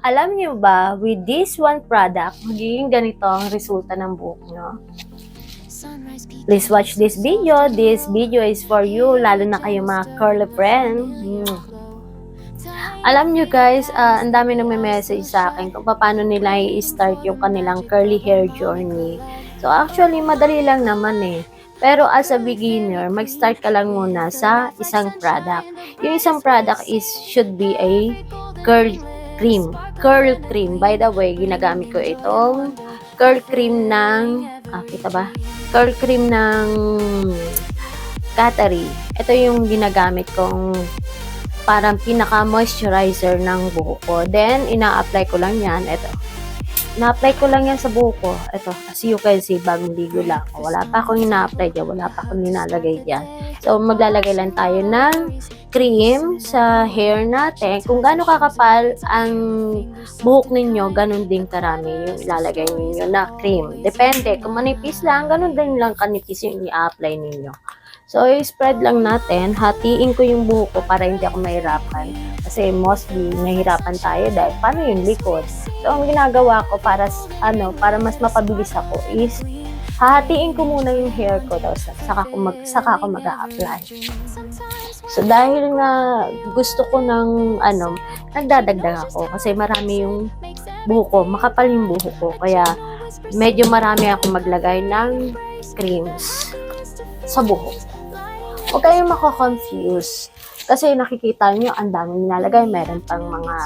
Alam niyo ba, with this one product, magiging ganito ang resulta ng buhok nyo? Please watch this video. This video is for you, lalo na kayo mga curly friend. Alam nyo guys, ang dami nang may message sa akin kung paano nila i-start yung kanilang curly hair journey. So actually, madali lang naman eh. Pero as a beginner, mag-start ka lang muna sa isang product. Yung isang product should be a curl cream. Curl cream. By the way, ginagamit ko itong curl cream ng, kita ba? Curl cream ng Cattery. Ito yung ginagamit kong parang pinaka-moisturizer ng buhok ko. Then, ina-apply ko lang yan. Ito. Ina-apply ko lang yan sa buhok ko. Ito, as you can see, bagong ligo lang. Wala pa akong ina-apply dyan. Wala pa akong ninalagay dyan. So, maglalagay lang tayo ng cream sa hair natin. Kung gaano kakapal ang buhok ninyo, ganun din karami yung ilalagay ninyo na cream. Depende. Kung manipis lang, ganun din lang kanipis yung i-apply ninyo. So, i-spread lang natin. Hatiin ko yung buhok ko para hindi ako mahirapan. Kasi mostly, nahihirapan tayo dahil paano yung likod. So, ang ginagawa ko para mas mapabilis ako is hahatiin ko muna yung hair ko daw saka ko mag-a-apply. So, dahil nga gusto ko ng nagdadagdag ako kasi marami yung buhok ko, makapal yung buhok ko. Kaya, medyo marami ako maglagay ng creams sa buhok. Huwag kayong mako-confuse. Kasi nakikita nyo, ang daming nilalagay. Meron pang mga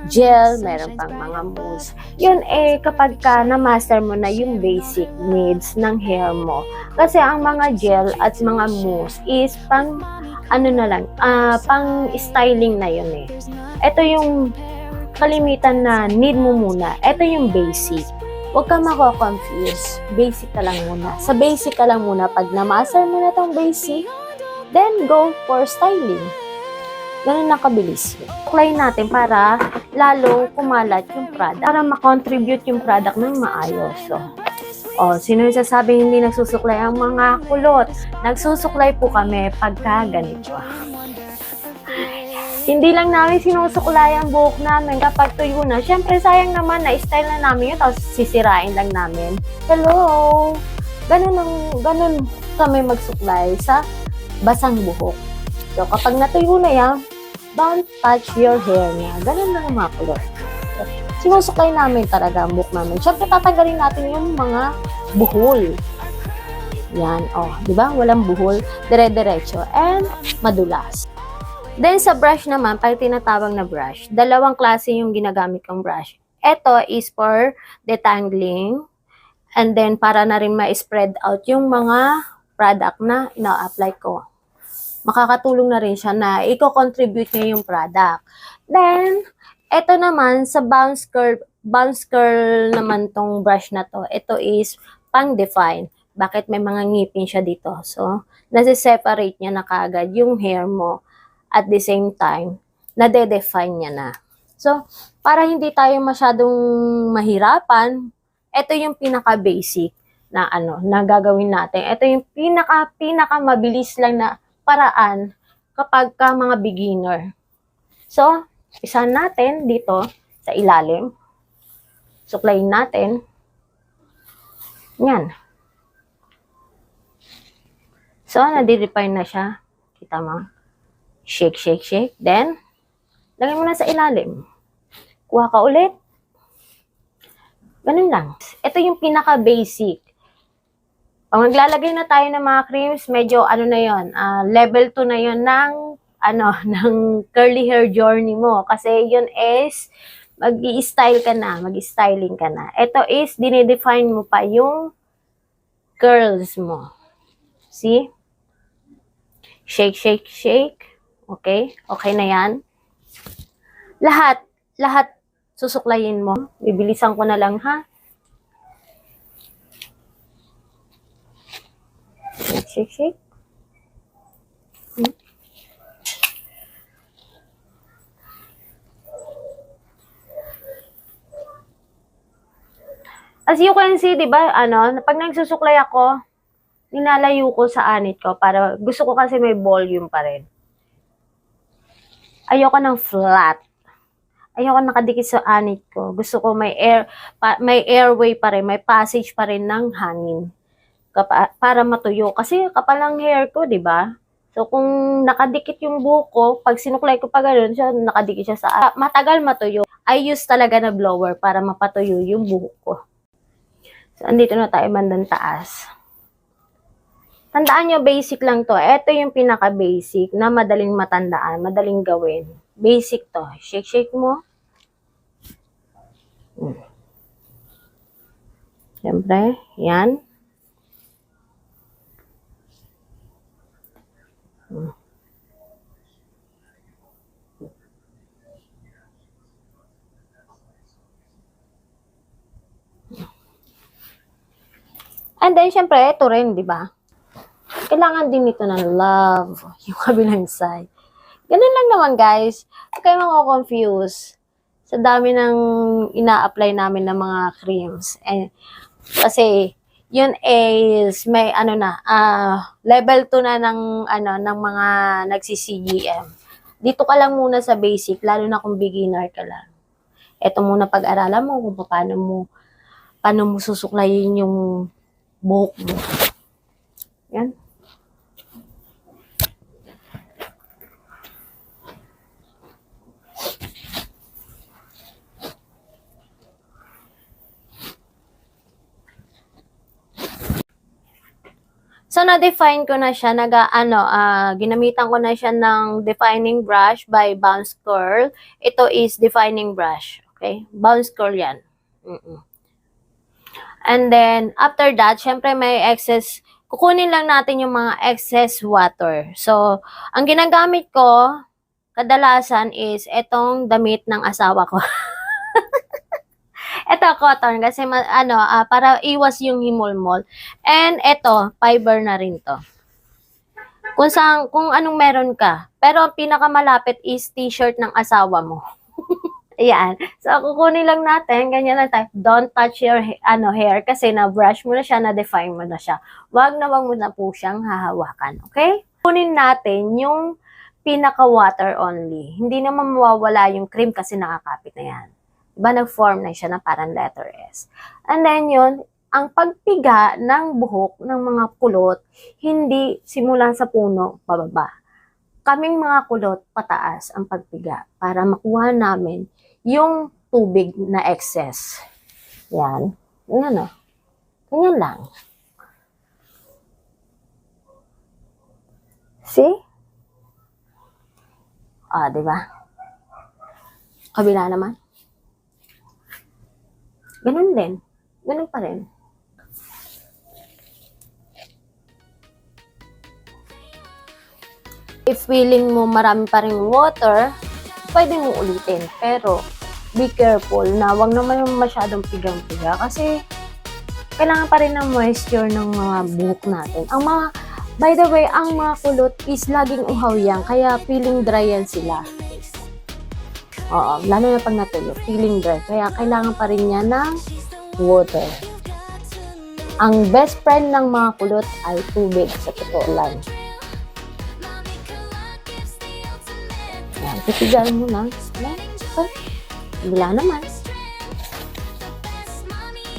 gel, meron pang mga mousse. Yun kapag na-master mo na yung basic needs ng hair mo. Kasi ang mga gel at mga mousse is pang pang styling na yun eh. Ito yung kalimitan na need mo muna. Ito yung basic. Huwag ka mako-confuse. Basic ka lang muna. Sa basic ka lang muna. Pag na-master mo na tong basic, then go for styling. Ganun na kabilis. Apply natin para lalo kumalat yung product. Para makontribute yung product ng maayos. Sino yung sasabi hindi nagsusuklay ang mga kulot? Nagsusuklay po kami pagka ganito. Hindi lang namin sinusuklay ang buhok namin kapag tuyo na. Siyempre, sayang naman na style na namin yun, tapos sisirain lang namin. Hello! Ganun kami magsuklay sa basang buhok. So, kapag natuyo na yan, don't touch your hair niya. Ganun lang ang mga kulot. So, sinusuklay namin talaga ang buhok namin. Siyempre, tatanggalin natin yung mga buhol. Yan, di ba? Walang buhol, dire-diretso, and madulas. Then, sa brush naman, pag tinatawag na brush, dalawang klase yung ginagamit kong brush. Ito is for detangling, and then para na rin ma-spread out yung mga product na ina-apply ko. Makakatulong na rin siya na i-contribute niya yung product. Then, ito naman, sa bounce curl naman tong brush na to. Ito is pang-define. Bakit may mga ngipin siya dito? So, nasi-separate niya na kaagad yung hair mo. At the same time, nade-define niya na. So, para hindi tayo masyadong mahirapan, ito yung pinaka-basic na na gagawin natin. Ito yung pinaka mabilis lang na paraan kapag ka mga beginner. So, isa natin dito sa ilalim. Suklayin natin. Yan. So, nadi-define na siya. Kita mo? Shake, shake, shake. Then, lagay mo na sa ilalim. Kuha ka ulit. Ganun lang. Ito yung pinaka-basic. Pag maglalagay na tayo ng mga creams, medyo na yon, level 2 na yon ng ng curly hair journey mo. Kasi yun is mag-i-style ka na, mag-styling ka na. Ito is dinedefine mo pa yung curls mo. See? Shake, shake, shake. Okay? Okay na yan. Lahat susuklayin mo. Bibilisan ko na lang, ha? Shake, shake. As you can see, di ba, pag nagsusuklay ako, ninalayo ko sa anit ko para gusto ko kasi may volume pa rin. Ayoko ng flat. Ayoko nakadikit sa anit ko. Gusto ko may may airway pa rin, may passage pa rin ng hangin. Para matuyo. Kasi kapal ang hair ko, di ba? So, kung nakadikit yung buhok ko, pag sinuklay ko pa gano'n, nakadikit siya sa matagal matuyo. I use talaga na blower para mapatuyo yung buhok ko. So, andito na tayo bandang taas. Tandaan nyo, basic lang to. Ito yung pinaka-basic na madaling matandaan, madaling gawin. Basic to. Shake mo. Siyempre, yan. And then, syempre, ito rin, di ba? Kailangan din ito ng love, yung kabilang side. Ganun lang naman, guys. Huwag kayo mako-confuse sa dami ng ina-apply namin ng mga creams. Kasi, yun is, may level 2 na ng mga nagsi-CGM. Dito ka lang muna sa basic, lalo na kung beginner ka lang. Ito muna pag-aralan mo kung paano mo susuklayin yung buhok mo. Yan. So, na-define ko na siya, ginamitan ko na siya ng defining brush by Bounce Curl. Ito is defining brush. Okay? Bounce Curl yan. And then, after that, syempre may excess, kukunin lang natin yung mga excess water. So, ang ginagamit ko, kadalasan is itong damit ng asawa ko. Ito, cotton, kasi para iwas yung himulmol. And ito, fiber na rin to. Kung anong meron ka. Pero ang pinakamalapit is t-shirt ng asawa mo. Ayan. So, kukunin lang natin, ganyan lang tayo. Don't touch your hair kasi na-brush mo na siya, na-define mo na siya. Wag mo na po siyang hahawakan. Okay? Kunin natin yung pinaka-water only. Hindi naman mawawala yung cream kasi nakakapit na yan. Diba, nag-form na siya na parang letter S. And then yun, ang pagpiga ng buhok ng mga kulot, hindi simula sa puno, pababa. Kaming mga kulot, pataas ang pagpiga para makuha namin yung tubig na excess. Yan. Yan o. Ganyan lang. See? Diba? Kabila naman. Ganun din. Ganun pa rin. If feeling mo marami pa rin water, pwede mo ulitin. Pero, be careful na wag naman yung masyadong pigang-piga kasi kailangan pa rin ng moisture ng mga buhok natin. By the way, ang mga kulot is laging uhaw yan, kaya feeling dry yan sila. Oo, lalo na pag natuyo, feeling dry. Kaya kailangan pa rin niya ng water. Ang best friend ng mga kulot ay tubig, sa totoo lang. Yan, titigaan mo lang. Bila naman.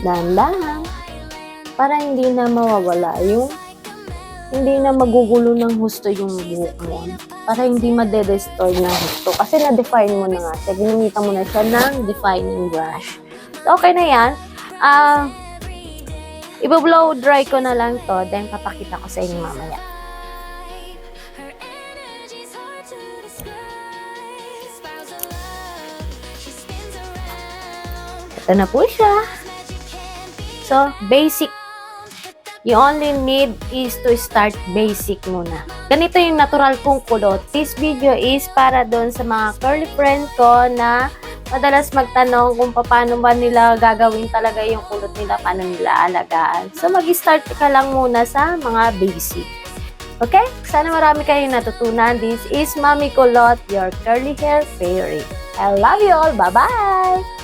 Dahan-dahan. Para hindi na mawawala hindi na magugulo ng husto yung buhok mo. Para hindi madedestroy ng husto. Kasi na-define mo na nga siya. Ginamitan mo na siya ng defining brush. So, okay na yan. I-blow dry ko na lang to. Then, papakita ko sa inyo mamaya. Ito na po siya. So, basic. You only need is to start basic muna. Ganito yung natural kong kulot. This video is para doon sa mga curly friend ko na madalas magtanong kung paano ba nila gagawin talaga yung kulot nila, paano nila alagaan. So, mag-start ka lang muna sa mga basic. Okay? Sana marami kayong natutunan. This is Mami Kulot, your curly hair fairy. I love you all. Bye-bye!